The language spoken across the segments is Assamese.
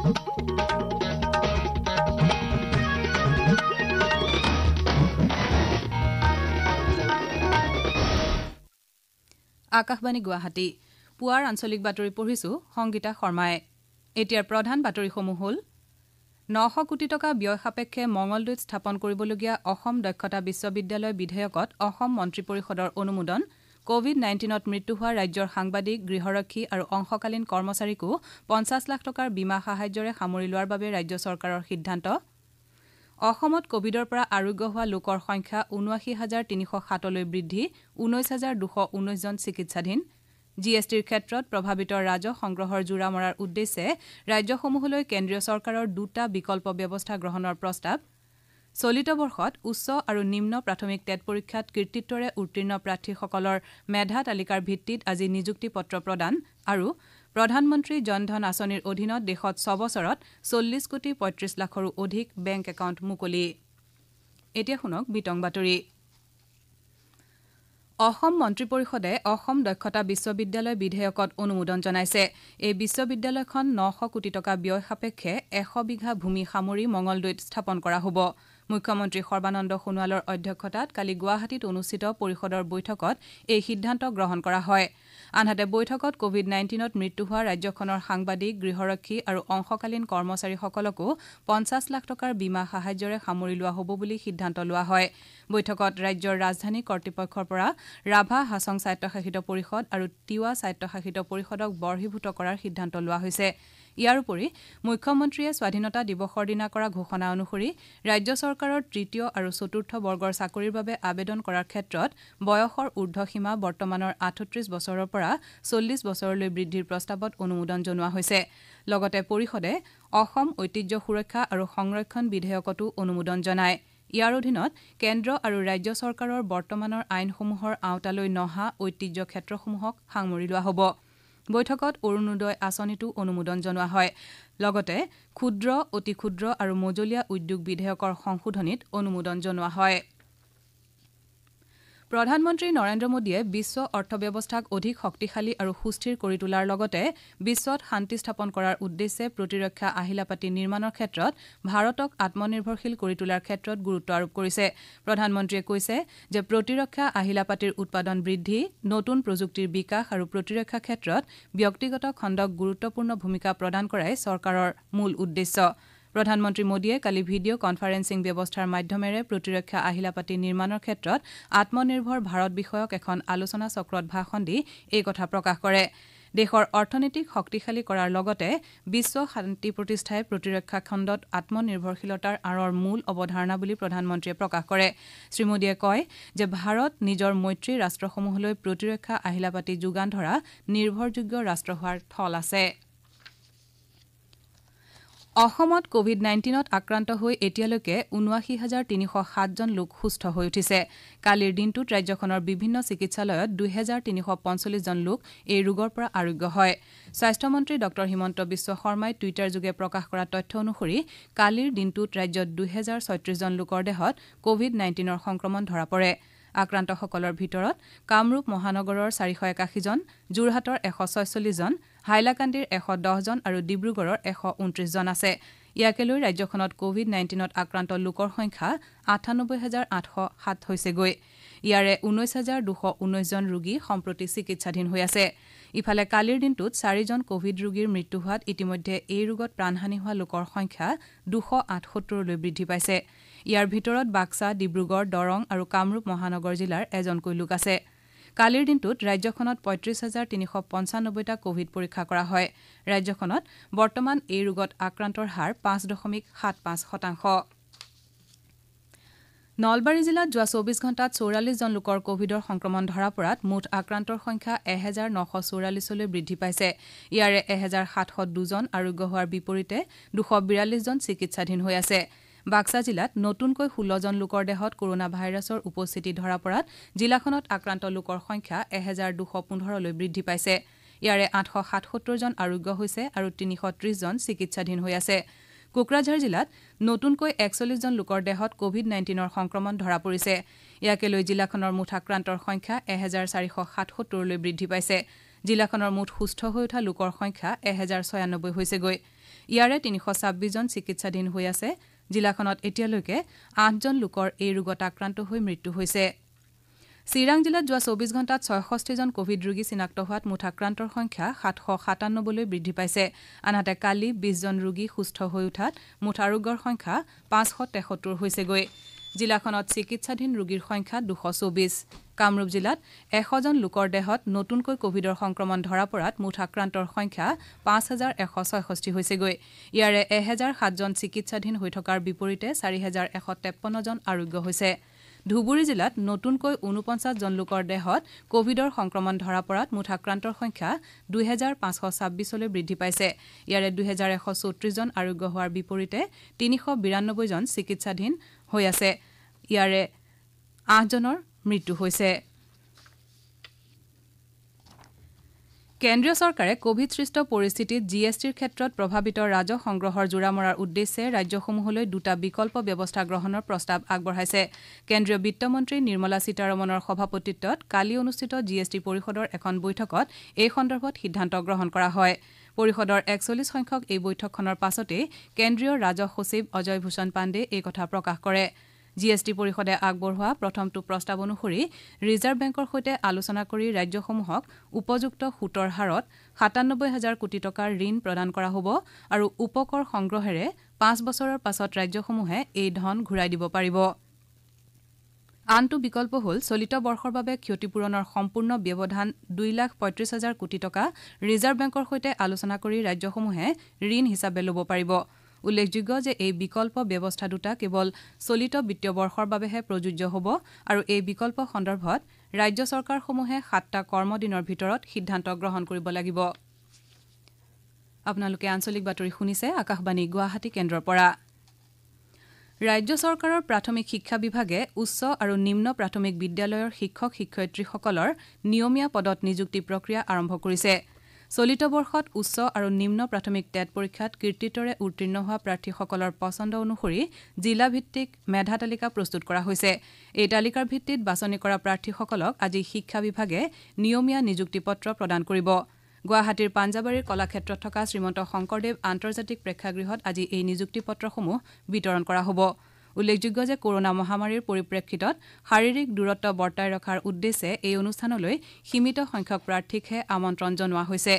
আকাশবাণী গুৱাহাটী পুৱাৰ আঞ্চলিক বাতৰি পঢ়িছো সংগীতা শৰ্মাই এতিয়াৰ প্ৰধান বাতৰিসমূহ হ'ল 900 কোটি টকা ব্যয় সাপেক্ষে মঙলদৈত স্থাপন কৰিবলগীয়া অসম দক্ষতা বিশ্ববিদ্যালয় বিধেয়কত অসম মন্ত্ৰী পৰিষদৰ অনুমোদন কোভিড-19ত মৃত্যু হোৱা ৰাজ্যৰ সাংবাদিক গৃহৰক্ষী আৰু অংশকালীন কৰ্মচাৰীকো 50 লাখ টকাৰ বীমা সাহায্যৰে সামৰি লোৱাৰ বাবে ৰাজ্য চৰকাৰৰ সিদ্ধান্ত অসমত কোভিডৰ পৰা আৰোগ্য হোৱা লোকৰ সংখ্যা ৭৯,৩০৭লৈ বৃদ্ধি ১৯,২১৯ জন চিকিৎসাধীন জিএছটিৰ ক্ষেত্ৰত প্ৰভাৱিত ৰাজহ সংগ্ৰহৰ জোৰা মৰাৰ উদ্দেশ্যে ৰাজ্যসমূহলৈ কেন্দ্ৰীয় চৰকাৰৰ দুটা বিকল্প ব্যৱস্থা গ্ৰহণৰ প্ৰস্তাৱ চলিত বৰ্ষত উচ্চ আৰু নিম্ন প্ৰাথমিক টেট পৰীক্ষাত কৃতিত্বৰে উত্তীৰ্ণ প্ৰাৰ্থীসকলৰ মেধা তালিকাৰ ভিত্তিত আজি নিযুক্তি পত্ৰ প্ৰদান আৰু প্ৰধানমন্ত্ৰী জনধন আঁচনিৰ অধীনত দেশত 6 বছৰত 40 কোটি 35 লাখৰো অধিক বেংক একাউণ্ট মুকলি এতিয়া শুনক বিতং বাতৰি অসম মন্ত্ৰী পৰিষদে অসম দক্ষতা বিশ্ববিদ্যালয় বিধেয়কত অনুমোদন জনাইছে এই বিশ্ববিদ্যালয়খন 900 কোটি টকা ব্যয় সাপেক্ষে 100 বিঘা ভূমি সামৰি মঙলদৈত স্থাপন কৰা হ'ব মুখ্যমন্ত্ৰী সৰ্বানন্দ সোণোৱালৰ অধ্যক্ষতাত কালি গুৱাহাটীত অনুষ্ঠিত পৰিষদৰ বৈঠকত এই সিদ্ধান্ত গ্ৰহণ কৰা হয় আনহাতে বৈঠকত কোভিড-19ত মৃত্যু হোৱা ৰাজ্যখনৰ সাংবাদিক গৃহৰক্ষী আৰু অংশকালীন কৰ্মচাৰীসকলকো 50 লাখ টকাৰ বীমা সাহায্যৰে সামৰি লোৱা হ'ব বুলি সিদ্ধান্ত লোৱা হয় বৈঠকত ৰাজ্যৰ ৰাজধানী কৰ্তৃপক্ষৰ পৰা ৰাভা হাছং স্বায়ত্তশাসিত পৰিষদ আৰু তিৱা স্বায়ত্তশাসিত পৰিষদক বৰ্হিভূত কৰাৰ সিদ্ধান্ত লোৱা হৈছে ইয়াৰ উপৰি মুখ্যমন্ত্ৰীয়ে স্বাধীনতা দিৱসৰ দিনা কৰা ঘোষণা অনুসৰি ৰাজ্য চৰকাৰৰ তৃতীয় আৰু চতুৰ্থ বৰ্গৰ চাকৰিৰ বাবে আবেদন কৰাৰ ক্ষেত্ৰত বয়সৰ ঊৰ্ধ্বসীমা বৰ্তমানৰ 38 বছৰৰ পৰা 40 বছৰলৈ বৃদ্ধিৰ প্ৰস্তাৱত অনুমোদন জনোৱা হৈছে লগতে পৰিষদে অসম ঐতিহ্য সুৰক্ষা আৰু সংৰক্ষণ বিধেয়কতো অনুমোদন জনায় ইয়াৰ অধীনত কেন্দ্ৰ আৰু ৰাজ্য চৰকাৰৰ বৰ্তমানৰ আইনসমূহৰ আওতালৈ নহা ঐতিহ্য ক্ষেত্ৰসমূহক সামৰি লোৱা হ'ব বৈঠকত অৰুণোদয় আঁচনিটো অনুমোদন জনোৱা হয় লগতে ক্ষুদ্ৰ অতি ক্ষুদ্ৰ আৰু মজলীয়া উদ্যোগ বিধেয়কৰ সংশোধনীত অনুমোদন জনোৱা হয় প্ৰধানমন্ত্ৰী নৰেন্দ্ৰ মোদীয়ে বিশ্ব অৰ্থব্যৱস্থাক অধিক শক্তিশালী আৰু সুস্থিৰ কৰি তোলাৰ লগতে বিশ্বত শান্তি স্থাপন কৰাৰ উদ্দেশ্যে প্ৰতিৰক্ষা আহিলাপাতি নিৰ্মাণৰ ক্ষেত্ৰত ভাৰতক আত্মনিৰ্ভৰশীল কৰি তোলাৰ ক্ষেত্ৰত গুৰুত্ব আৰোপ কৰিছে প্ৰধানমন্ত্ৰীয়ে কৈছে যে প্ৰতিৰক্ষা আহিলাপাতিৰ উৎপাদন বৃদ্ধি নতুন প্ৰযুক্তিৰ বিকাশ আৰু প্ৰতিৰক্ষা ক্ষেত্ৰত ব্যক্তিগত খণ্ডক গুৰুত্বপূৰ্ণ ভূমিকা প্ৰদান কৰাই চৰকাৰৰ মূল উদ্দেশ্য প্ৰধানমন্ত্ৰী মোদীয়ে কালি ভিডিঅ' কনফাৰেন্সিং ব্যৱস্থাৰ মাধ্যমেৰে প্ৰতিৰক্ষা আহিলাপাতি নিৰ্মাণৰ ক্ষেত্ৰত আত্মনিৰ্ভৰ ভাৰত বিষয়ক এখন আলোচনা চক্ৰত ভাষণ দি এই কথা প্ৰকাশ কৰে দেশৰ অৰ্থনীতিক শক্তিশালী কৰাৰ লগতে বিশ্ব শান্তি প্ৰতিষ্ঠাই প্ৰতিৰক্ষা খণ্ডত আত্মনিৰ্ভৰশীলতাৰ আঁৰৰ মূল অৱধাৰণা বুলি প্ৰধানমন্ত্ৰীয়ে প্ৰকাশ কৰে শ্ৰীমোদীয়ে কয় যে ভাৰত নিজৰ মৈত্ৰী ৰাষ্ট্ৰসমূহলৈ প্ৰতিৰক্ষা আহিলাপাতি যোগান ধৰা নিৰ্ভৰযোগ্য ৰাষ্ট্ৰ হোৱাৰ থল আছে অসমত কোভিড-19ত আক্ৰান্ত হৈ এতিয়ালৈকে ৭৯,৩০৭ জন লোক সুস্থ হৈ উঠিছে কালিৰ দিনটোত ৰাজ্যখনৰ বিভিন্ন চিকিৎসালয়ত ২,৩৪৫ জন লোক এই ৰোগৰ পৰা আৰোগ্য হয় স্বাস্থ্যমন্ত্ৰী ডক্টৰ হিমন্ত বিশ্ব শৰ্মাই টুইটাৰ যোগে প্ৰকাশ কৰা তথ্য অনুসৰি কালিৰ দিনটোত ৰাজ্যত ২,০৩৬ জন লোকৰ দেহত কোভিড-19ৰ সংক্ৰমণ ধৰা পৰে আক্ৰান্তসকলৰ ভিতৰত কামৰূপ মহানগৰৰ 481 জন যোৰহাটৰ 146 জন হাইলাকান্দিৰ 110 জন আৰু ডিব্ৰুগড়ৰ 129 জন আছে ইয়াকে লৈ ৰাজ্যখনত কোভিড-19ত আক্ৰান্ত লোকৰ সংখ্যা ৯৮,৮০৭ হৈছেগৈ ইয়াৰে ১৯,২১৯ জন ৰোগী সম্প্ৰতি চিকিৎসাধীন হৈ আছে ইফালে কালিৰ দিনটোত 4 জন কোভিড ৰোগীৰ মৃত্যু হোৱাত ইতিমধ্যে এই ৰোগত প্ৰাণহানি হোৱা লোকৰ সংখ্যা ২৭৮লৈ বৃদ্ধি পাইছে ইয়াৰ ভিতৰত বাক্সা ডিব্ৰুগড় দৰং আৰু কামৰূপ মহানগৰ জিলাৰ এজনকৈ লোক আছে কালিৰ দিনটোত ৰাজ্যখনত ৩৫,৩৯৫টা কোভিড পৰীক্ষা কৰা হয় ৰাজ্যখনত বৰ্তমান এই ৰোগত আক্ৰান্তৰ হাৰ ৫.৭৫%। নলবাৰী জিলাত যোৱা ২৪ ঘণ্টাত ৪৪ জন লোকৰ কোভিডৰ সংক্ৰমণ ধৰা পৰাত মুঠ আক্ৰান্তৰ সংখ্যা ১,৯৪৪লৈ বৃদ্ধি পাইছে ইয়াৰে ১,৭০২ জন আৰোগ্য হোৱাৰ বিপৰীতে ২৪২ জন চিকিৎসাধীন হৈ আছে বাক্সা জিলাত নতুনকৈ ১৬ জন লোকৰ দেহত কৰোনা ভাইৰাছৰ উপস্থিতি ধৰা পৰাত জিলাখনত আক্ৰান্ত লোকৰ সংখ্যা ১,২১৫লৈ বৃদ্ধি পাইছে ইয়াৰে ৮৭৭ জন আৰোগ্য হৈছে আৰু ৩৩০ জন চিকিৎসাধীন হৈ আছে কোকৰাঝাৰ জিলাত নতুনকৈ ৪১ জন লোকৰ দেহত কোভিড-19ৰ সংক্ৰমণ ধৰা পৰিছে ইয়াকে লৈ জিলাখনৰ মুঠ আক্ৰান্তৰ সংখ্যা ১,৪৭৭লৈ বৃদ্ধি পাইছে জিলাখনৰ মুঠ সুস্থ হৈ উঠা লোকৰ সংখ্যা ১,০৯৬ হৈছেগৈ ইয়াৰে 326 জন চিকিৎসাধীন হৈ আছে। জিলাখনত এতিয়ালৈকে 8 জন লোকৰ এই ৰোগত আক্ৰান্ত হৈ মৃত্যু হৈছে। চিৰাং জিলাত যোৱা 24 ঘণ্টাত 66 জন কোভিড ৰোগী চিনাক্ত হোৱাত মুঠ আক্ৰান্তৰ সংখ্যা 797লৈ বৃদ্ধি পাইছে। আনহাতে কালি 20 জন ৰোগী সুস্থ হৈ উঠাত মুঠ আৰোগ্যৰ সংখ্যা 573 হৈছেগৈ। জিলাখনত চিকিৎসাধীন ৰোগীৰ সংখ্যা 224। কামৰূপ জিলাত 100 জন লোকৰ দেহত নতুনকৈ কোভিডৰ সংক্ৰমণ ধৰা পৰাত মুঠ আক্ৰান্তৰ সংখ্যা 5166 হৈছেগৈ। ইয়াৰে 1007 জন চিকিৎসাধীন হৈ থকাৰ বিপৰীতে 4153 জন আৰোগ্য হৈছে। ধুবুৰী জিলাত নতুনকৈ 49 জন লোকৰ দেহত কোভিডৰ সংক্ৰমণ ধৰা পৰাত মুঠ আক্ৰান্তৰ সংখ্যা 2526লৈ বৃদ্ধি পাইছে। ইয়াৰে 2134 জন আৰোগ্য হোৱাৰ বিপৰীতে 392 জন চিকিৎসাধীন হৈ আছে। ইয়াৰে 8 জনৰ মৃত্যু হৈছে। কেন্দ্ৰীয় চৰকাৰে কোভিড সৃষ্ট পৰিস্থিতিত জিএছটিৰ ক্ষেত্ৰত প্ৰভাৱিত ৰাজহ সংগ্ৰহৰ জোৰা মৰাৰ উদ্দেশ্যে ৰাজ্যসমূহলৈ 2টা বিকল্প ব্যৱস্থা গ্ৰহণৰ প্ৰস্তাৱ আগবঢ়াইছে। কেন্দ্ৰীয় বিত্তমন্ত্ৰী নিৰ্মলা সীতাৰমণৰ সভাপতিত্বত কালি অনুষ্ঠিত জিএছটি পৰিষদৰ এখন বৈঠকত এই সন্দৰ্ভত সিদ্ধান্ত গ্ৰহণ কৰা হয়। পৰিষদৰ 41 সংখ্যক এই বৈঠকখনৰ পাছতে কেন্দ্ৰীয় ৰাজহ সচিব অজয় ভূষণ পাণ্ডে এই কথা প্ৰকাশ কৰে। জিএছটি পৰিষদে আগবঢ়োৱা প্ৰথমটো প্ৰস্তাৱ অনুসৰি ৰিজাৰ্ভ বেংকৰ সৈতে আলোচনা কৰি ৰাজ্যসমূহক উপযুক্ত সুতৰ হাৰত 97,000 কোটি টকাৰ ঋণ প্ৰদান কৰা হ'ব আৰু উপকৰ সংগ্ৰহেৰে 5 বছৰৰ পাছত ৰাজ্যসমূহে এই ধন ঘূৰাই দিব পাৰিব। আনটো বিকল্প হ'ল চলিত বৰ্ষৰ বাবে ক্ষতিপূৰণৰ সম্পূৰ্ণ ব্যৱধান 2,35,000 কোটি টকা ৰিজাৰ্ভ বেংকৰ সৈতে আলোচনা কৰি ৰাজ্যসমূহে ঋণ হিচাপে ল'ব পাৰিব। উল্লেখযোগ্য যে এই বিকল্প ব্যৱস্থা দুটা কেৱল চলিত বিত্তীয় বৰ্ষৰ বাবেহে প্ৰযোজ্য হ'ব আৰু এই বিকল্প সন্দৰ্ভত ৰাজ্য চৰকাৰসমূহে 7টা কৰ্মদিনৰ ভিতৰত সিদ্ধান্ত গ্ৰহণ কৰিব লাগিব। আপোনালোকে আঞ্চলিক বাতৰি শুনিছে আকাশবাণী গুৱাহাটী কেন্দ্ৰৰ পৰা। ৰাজ্য চৰকাৰৰ প্ৰাথমিক শিক্ষা বিভাগে উচ্চ আৰু নিম্ন প্ৰাথমিক বিদ্যালয়ৰ শিক্ষক শিক্ষয়িত্ৰীসকলৰ নিয়মীয়া পদত নিযুক্তি প্ৰক্ৰিয়া আৰম্ভ কৰিছে। চলিত বৰ্ষত উচ্চ আৰু নিম্ন প্ৰাথমিক টেট পৰীক্ষাত কৃতিত্বৰে উত্তীৰ্ণ হোৱা প্ৰাৰ্থীসকলৰ পচন্দ অনুসৰি জিলাভিত্তিক মেধা তালিকা প্ৰস্তুত কৰা হৈছে। এই তালিকাৰ ভিত্তিত বাছনি কৰা প্ৰাৰ্থীসকলক আজি শিক্ষা বিভাগে নিয়মীয়া নিযুক্তি পত্ৰ প্ৰদান কৰিব। গুৱাহাটীৰ পাঞ্জাবাৰীৰ কলাক্ষেত্ৰত থকা শ্ৰীমন্ত শংকৰদেৱ আন্তৰ্জাতিক প্ৰেক্ষাগৃহত আজি এই নিযুক্তি পত্ৰসমূহ বিতৰণ কৰা হ'ব। উল্লেখযোগ্য যে কৰোনা মহামাৰীৰ পৰিপ্ৰেক্ষিতত শাৰীৰিক দূৰত্ব বৰ্তাই ৰখাৰ উদ্দেশ্যে এই অনুষ্ঠানলৈ সীমিত সংখ্যক প্ৰাৰ্থীকহে আমন্ত্ৰণ জনোৱা হৈছে।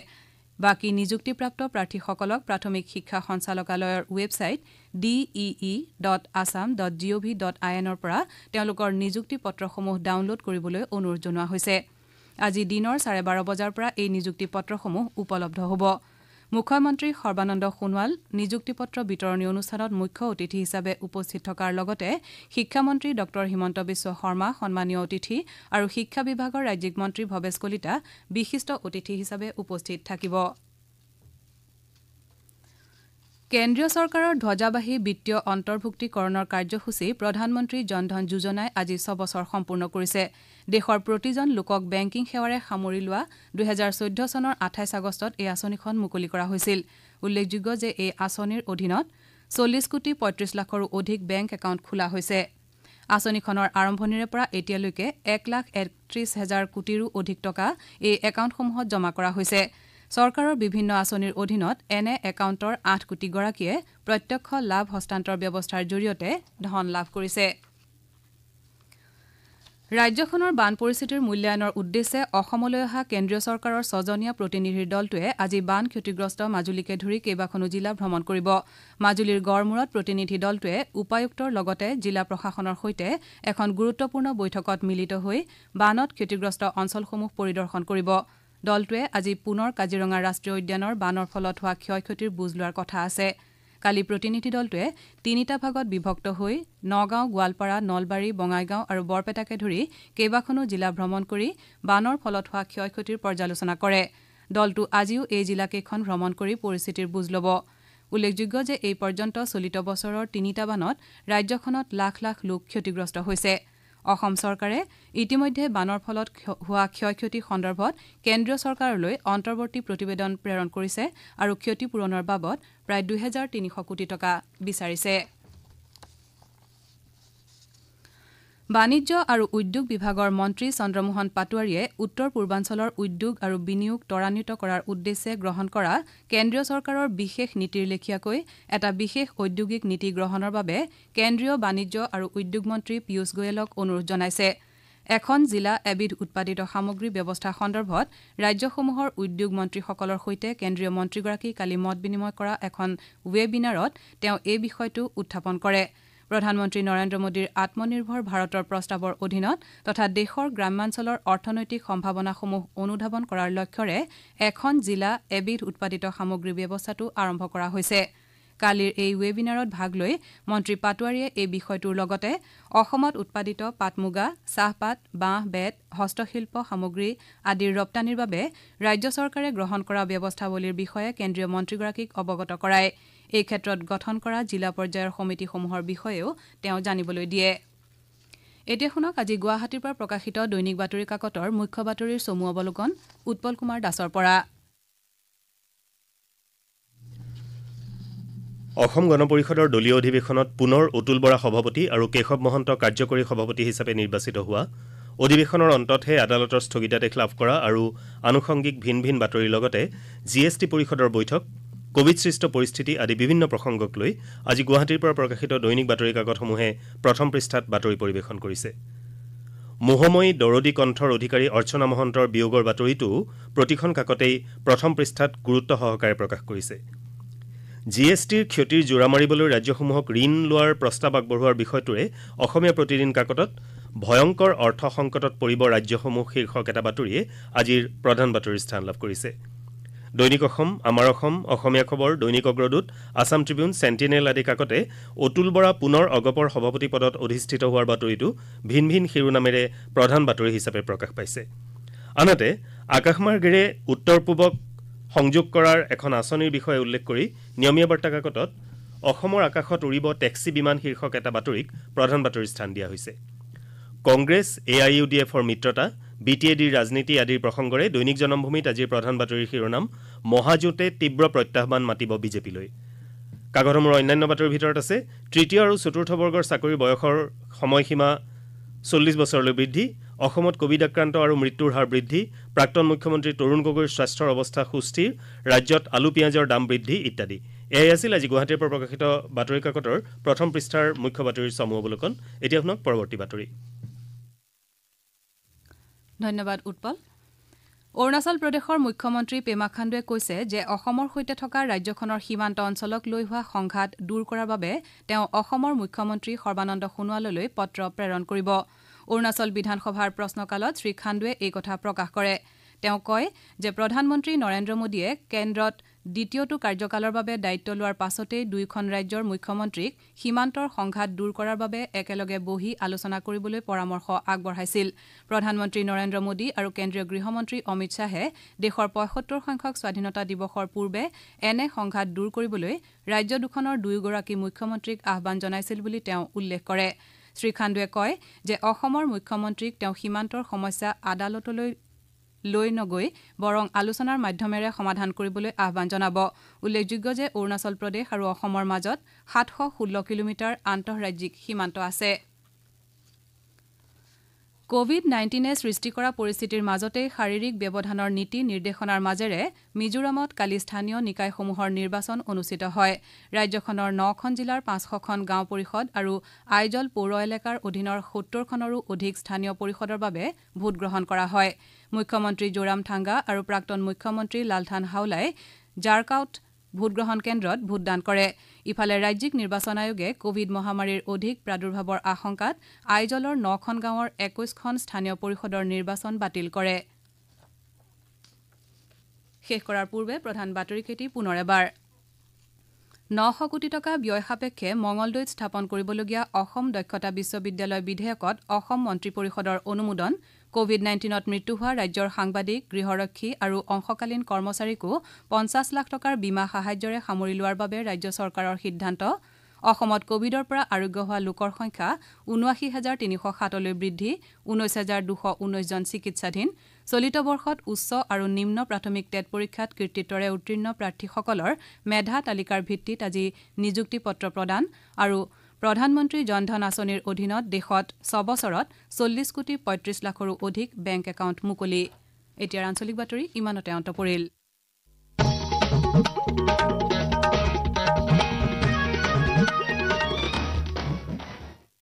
বাকী নিযুক্তিপ্ৰাপ্ত প্ৰাৰ্থীসকলক প্ৰাথমিক শিক্ষা সঞ্চালকালয়ৰ ৱেবছাইট dee.assam.gov.in ৰ পৰা তেওঁলোকৰ নিযুক্তি পত্ৰসমূহ ডাউনলোড কৰিবলৈ অনুৰোধ জনোৱা হৈছে। আজি দিনৰ 12:30 বজাৰ পৰা এই নিযুক্তি পত্ৰসমূহ উপলব্ধ হ'ব। মুখ্যমন্ত্ৰী সৰ্বানন্দ সোণোৱাল নিযুক্তি পত্ৰ বিতৰণী অনুষ্ঠানত মুখ্য অতিথি হিচাপে উপস্থিত থকাৰ লগতে শিক্ষামন্ত্ৰী ডঃ হিমন্ত বিশ্ব শৰ্মা সন্মানীয় অতিথি আৰু শিক্ষা বিভাগৰ ৰাজ্যিক মন্ত্ৰী ভৱেশ কলিতা বিশিষ্ট অতিথি হিচাপে উপস্থিত থাকিব। কেন্দ্ৰীয় চৰকাৰৰ ধ্বজাবাহী বিত্তীয় অন্তৰ্ভুক্তিকৰণৰ কাৰ্যসূচী প্ৰধানমন্ত্ৰী জনধন যোজনাই আজি 6 বছৰ সম্পূৰ্ণ কৰিছে। দেশৰ প্ৰতিজন লোকক বেংকিং সেৱাৰে সামৰি লোৱা 2014 চনৰ 28 আগষ্টত এই আঁচনিখন মুকলি কৰা হৈছিল। উল্লেখযোগ্য যে এই আঁচনিৰ অধীনত 40 কোটি 35 লাখৰো অধিক বেংক একাউণ্ট খোলা হৈছে। আঁচনিখনৰ আৰম্ভণিৰে পৰা এতিয়ালৈকে 1,31,000 কোটিৰো অধিক টকা এই একাউণ্টসমূহত জমা কৰা হৈছে। চৰকাৰৰ বিভিন্ন আঁচনিৰ অধীনত এনে একাউণ্টৰ 8 কোটি গৰাকীয়ে প্ৰত্যক্ষ লাভ হস্তান্তৰ ব্যৱস্থাৰ জৰিয়তে ধন লাভ কৰিছে। ৰাজ্যখনৰ বান পৰিস্থিতিৰ মূল্যায়নৰ উদ্দেশ্যে অসমলৈ অহা কেন্দ্ৰীয় চৰকাৰৰ 6জনীয়া প্ৰতিনিধিৰ দলটোৱে আজি বান ক্ষতিগ্ৰস্ত মাজুলীকে ধৰি কেইবাখনো জিলা ভ্ৰমণ কৰিব। মাজুলীৰ গড়মূৰত প্ৰতিনিধি দলটোৱে উপায়ুক্তৰ লগতে জিলা প্ৰশাসনৰ সৈতে এখন গুৰুত্বপূৰ্ণ বৈঠকত মিলিত হৈ বানত ক্ষতিগ্ৰস্ত অঞ্চলসমূহ পৰিদৰ্শন কৰিব। দলটোৱে আজি পুনৰ কাজিৰঙা ৰাষ্ট্ৰীয় উদ্যানৰ বানৰ ফলত হোৱা ক্ষয় ক্ষতিৰ বুজ লোৱাৰ কথা আছে। কালি প্ৰতিনিধি দলটোৱে 3টা ভাগত বিভক্ত হৈ নগাঁও, গোৱালপাৰা, নলবাৰী, বঙাইগাঁও আৰু বৰপেটাকে ধৰি কেইবাখনো জিলা ভ্ৰমণ কৰি বানৰ ফলত হোৱা ক্ষয় ক্ষতিৰ পৰ্যালোচনা কৰে। দলটো আজিও এই জিলাকেইখন ভ্ৰমণ কৰি পৰিস্থিতিৰ বুজ ল'ব। উল্লেখযোগ্য যে এই পৰ্যন্ত চলিত বছৰৰ 3টা বানত ৰাজ্যখনত লাখ লাখ লোক ক্ষতিগ্ৰস্ত হৈছে। অসম চৰকাৰে ইতিমধ্যে বানৰ ফলত হোৱা ক্ষয় ক্ষতি সন্দৰ্ভত কেন্দ্ৰীয় চৰকাৰলৈ অন্তৰ্বৰ্তী প্ৰতিবেদন প্ৰেৰণ কৰিছে আৰু ক্ষতিপূৰণৰ বাবদ প্ৰায় 2,300 কোটি টকা বিচাৰিছে। বাণিজ্য আৰু উদ্যোগ বিভাগৰ মন্ত্ৰী চন্দ্ৰমোহন পাটোৱাৰীয়ে উত্তৰ পূৰ্বাঞ্চলৰ উদ্যোগ আৰু বিনিয়োগ ত্বৰান্বিত কৰাৰ উদ্দেশ্যে গ্ৰহণ কৰা কেন্দ্ৰীয় চৰকাৰৰ বিশেষ নীতিৰ লেখীয়াকৈ এটা বিশেষ ঔদ্যোগিক নীতি গ্ৰহণৰ বাবে কেন্দ্ৰীয় বাণিজ্য আৰু উদ্যোগ মন্ত্ৰী পীয়ূষ গোৱেলক অনুৰোধ জনাইছে। এখন জিলা এবিধ উৎপাদিত সামগ্ৰী ব্যৱস্থা সন্দৰ্ভত ৰাজ্যসমূহৰ উদ্যোগ মন্ত্ৰীসকলৰ সৈতে কেন্দ্ৰীয় মন্ত্ৰীগৰাকী কালি মত বিনিময় কৰা এখন ৱেবিনাৰত তেওঁ এই বিষয়টো উত্থাপন কৰে। প্ৰধানমন্ত্ৰী নৰেন্দ্ৰ মোদীৰ আত্মনিৰ্ভৰ ভাৰতৰ প্ৰস্তাৱৰ অধীনত তথা দেশৰ গ্ৰাম্যাঞ্চলৰ অৰ্থনৈতিক সম্ভাৱনাসমূহ অনুধাৱন কৰাৰ লক্ষ্যৰে এখন জিলা এবিধ উৎপাদিত সামগ্ৰী ব্যৱস্থাটো আৰম্ভ কৰা হৈছে। কালিৰ এই ৱেবিনাৰত ভাগ লৈ মন্ত্ৰী পাটোৱাৰীয়ে এই বিষয়টোৰ লগতে অসমত উৎপাদিত পাট মুগা, চাহপাত, বাঁহ, বেত, হস্তশিল্প সামগ্ৰী আদিৰ ৰপ্তানিৰ বাবে ৰাজ্য চৰকাৰে গ্ৰহণ কৰা ব্যৱস্থাৱলীৰ বিষয়ে কেন্দ্ৰীয় মন্ত্ৰীগৰাকীক অৱগত কৰায়। এই ক্ষেত্ৰত গঠন কৰা জিলা পৰ্যায়ৰ সমিতিসমূহৰ বিষয়েও তেওঁ জানিবলৈ দিয়ে। এতিয়া শুনক আজি গুৱাহাটীৰ পৰা প্ৰকাশিত দৈনিক বাতৰি কাকতৰ মুখ্য বাতৰিৰ চমু অৱলোকন উৎপল কুমাৰ দাসৰ পৰা। অসম গণ পৰিষদৰ দলীয় অধিৱেশনত পুনৰ অতুল বৰা সভাপতি আৰু কেশৱ মহন্ত কাৰ্যকৰী সভাপতি হিচাপে নিৰ্বাচিত হোৱা, অধিৱেশনৰ অন্ততহে আদালতৰ স্থগিতাদেশ লাভ কৰা আৰু আনুষংগিক ভিন ভিন বাতৰিৰ লগতে GST পৰিষদৰ বৈঠক, কোভিডসৃষ্ট পৰিস্থিতি আদি বিভিন্ন প্ৰসংগক লৈ আজি গুৱাহাটীৰ পৰা প্ৰকাশিত দৈনিক বাতৰি কাকতসমূহে প্ৰথম পৃষ্ঠাত বাতৰি পৰিৱেশন কৰিছে। মোহময়ী দৰদী কণ্ঠৰ অধিকাৰী অৰ্চনা মহন্তৰ বিয়োগৰ বাতৰিটোও প্ৰতিখন কাকতেই প্ৰথম পৃষ্ঠাত গুৰুত্ব সহকাৰে প্ৰকাশ কৰিছে। GSTৰ ক্ষতিৰ জোৰা মাৰিবলৈ ৰাজ্যসমূহক ঋণ লোৱাৰ প্ৰস্তাৱ আগবঢ়োৱাৰ বিষয়টোৰে অসমীয়া প্ৰতিদিন কাকতত ভয়ংকৰ অৰ্থ সংকটত পৰিব ৰাজ্যসমূহ শীৰ্ষক এটা বাতৰিয়ে আজিৰ প্ৰধান বাতৰিৰ স্থান লাভ কৰিছে। দৈনিক অসম, আমাৰ অসম, অসমীয়া খবৰ, দৈনিক অগ্ৰদূত, আছাম ট্ৰিবিউন, চেণ্টিনেল আদি কাকতে অতুল বৰা পুনৰ অগপৰ সভাপতি পদত অধিষ্ঠিত হোৱাৰ বাতৰিটো ভিন ভিন শিৰোনামেৰে প্ৰধান বাতৰি হিচাপে প্ৰকাশ পাইছে। আনহাতে আকাশমাৰ্গেৰে উত্তৰ পূবক সংযোগ কৰাৰ এখন আঁচনিৰ বিষয়ে উল্লেখ কৰি নিয়মীয়া বাৰ্তা কাকতত অসমৰ আকাশত উৰিব টেক্সি বিমান শীৰ্ষক এটা বাতৰিক প্ৰধান বাতৰিৰ স্থান দিয়া হৈছে। কংগ্ৰেছ, AIUDFৰ মিত্ৰতা, BTADৰ ৰাজনীতি আদিৰ প্ৰসংগৰে দৈনিক জনমভূমিত আজিৰ প্ৰধান বাতৰিৰ শিৰোনাম মহাজোঁটে তীব্ৰ প্ৰত্যাহ্বান মাতিব বিজেপিলৈ। কাকতসমূহৰ অন্যান্য বাতৰিৰ ভিতৰত আছে তৃতীয় আৰু চতুৰ্থ বৰ্গৰ চাকৰিৰ বয়সৰ সময়সীমা 40 বছৰলৈ বৃদ্ধি, অসমত কোভিড আক্ৰান্ত আৰু মৃত্যুৰ হাৰ বৃদ্ধি, প্ৰাক্তন মুখ্যমন্ত্ৰী তৰুণ গগৈৰ স্বাস্থ্যৰ অৱস্থা সুস্থিৰ, ৰাজ্যত আলু পিঁয়াজৰ দাম বৃদ্ধি ইত্যাদি। এয়াই আছিল আজি গুৱাহাটীৰ পৰা প্ৰকাশিত বাতৰি কাকতৰ প্ৰথম পৃষ্ঠাৰ মুখ্য বাতৰিৰ চমু অৱলোকন। এতিয়া শুনক পৰৱৰ্তী বাতৰি। ধন্যবাদ উৎপল। অৰুণাচল প্ৰদেশৰ মুখ্যমন্ত্ৰী পেমা খাণ্ডুৱে কৈছে যে অসমৰ সৈতে থকা ৰাজ্যখনৰ সীমান্ত অঞ্চলক লৈ হোৱা সংঘাত দূৰ কৰাৰ বাবে তেওঁ অসমৰ মুখ্যমন্ত্ৰী সৰ্বানন্দ সোণোৱাললৈ পত্ৰ প্ৰেৰণ কৰিব। অৰুণাচল বিধানসভাৰ প্ৰশ্নকালত শ্ৰী খাণ্ডুৱে এই কথা প্ৰকাশ কৰে। তেওঁ কয় যে প্ৰধানমন্ত্ৰী নৰেন্দ্ৰ মোদীয়ে কেন্দ্ৰত দ্বিতীয়টো কাৰ্যকালৰ বাবে দায়িত্ব লোৱাৰ পাছতেই দুয়োখন ৰাজ্যৰ মুখ্যমন্ত্ৰীক সীমান্তৰ সংঘাত দূৰ কৰাৰ বাবে একেলগে বহি আলোচনা কৰিবলৈ পৰামৰ্শ আগবঢ়াইছিল। প্ৰধানমন্ত্ৰী নৰেন্দ্ৰ মোদী আৰু কেন্দ্ৰীয় গৃহমন্ত্ৰী অমিত শ্বাহে দেশৰ ৭৫ সংখ্যক স্বাধীনতা দিৱসৰ পূৰ্বে এনে সংঘাত দূৰ কৰিবলৈ ৰাজ্য দুখনৰ দুয়োগৰাকী মুখ্যমন্ত্ৰীক আহ্বান জনাইছিল বুলি তেওঁ উল্লেখ কৰে। শ্ৰী খাণ্ডুৱে কয় যে অসমৰ মুখ্যমন্ত্ৰীক তেওঁ সীমান্তৰ সমস্যা আদালতলৈ লৈ নগৈ বৰং আলোচনাৰ মাধ্যমেৰে সমাধান কৰিবলৈ আহ্বান জনাব। উল্লেখযোগ্য যে অৰুণাচল প্ৰদেশ আৰু অসমৰ মাজত ৭১৬ কিলোমিটাৰ আন্তঃৰাজ্যিক সীমান্ত আছে। কোভিড-19 সৃষ্টি কৰা পৰিস্থিতিৰ মাজতেই শাৰীৰিক ব্যৱধানৰ নীতি নিৰ্দেশনাৰ মাজেৰে মিজোৰামত কালি স্থানীয় নিকায়সমূহৰ নিৰ্বাচন অনুষ্ঠিত হয়। ৰাজ্যখনৰ 9খন জিলাৰ 500খন গাঁও পৰিষদ আৰু আইজল পৌৰ এলেকাৰ অধীনৰ 70খনৰো অধিক স্থানীয় পৰিষদৰ বাবে ভোটগ্ৰহণ কৰা হয়। মুখ্যমন্ত্ৰী জোৰামথাংগা আৰু প্ৰাক্তন মুখ্যমন্ত্ৰী লালথান হাওলাই জাৰকাউট ভোটগ্ৰহণ কেন্দ্ৰত ভোটদান কৰে। ইফালে ৰাজ্যিক নিৰ্বাচন আয়োগে কোভিড মহামাৰীৰ অধিক প্ৰাদুৰ্ভাৱৰ আশংকাত আইজলৰ 9খন গাঁৱৰ 21খন স্থানীয় পৰিষদৰ নিৰ্বাচন বাতিল কৰে। শেষ কৰাৰ পূৰ্বে প্ৰধান বাতৰিকেইটি পুনৰ এবাৰ। 900 কোটি টকা ব্যয় সাপেক্ষে মঙলদৈত স্থাপন কৰিবলগীয়া অসম দক্ষতা বিশ্ববিদ্যালয় বিধেয়কত অসম মন্ত্ৰী পৰিষদৰ অনুমোদন। কোভিড-19ত মৃত্যু হোৱা ৰাজ্যৰ সাংবাদিক, গৃহৰক্ষী আৰু অংশকালীন কৰ্মচাৰীকো 50 লাখ টকাৰ বীমা সাহায্যৰে সামৰি লোৱাৰ বাবে ৰাজ্য চৰকাৰৰ সিদ্ধান্ত। অসমত কোভিডৰ পৰা আৰোগ্য হোৱা লোকৰ সংখ্যা ৭৯,৩০৭লৈ বৃদ্ধি, 19,219 জন চিকিৎসাধীন। চলিত বৰ্ষত উচ্চ আৰু নিম্ন প্ৰাথমিক টেট পৰীক্ষাত কৃতিত্বৰে উত্তীৰ্ণ প্ৰাৰ্থীসকলৰ মেধা তালিকাৰ ভিত্তিত আজি নিযুক্তি পত্ৰ প্ৰদান আৰু প্ৰধানমন্ত্ৰী জনধন আঁচনিৰ অধীনত দেশত 6 বছৰত 40 কোটি 35 লাখৰো অধিক বেংক একাউণ্ট মুকলি। এতিয়া আঞ্চলিক বাতৰি ইমানতে অন্ত পৰিল।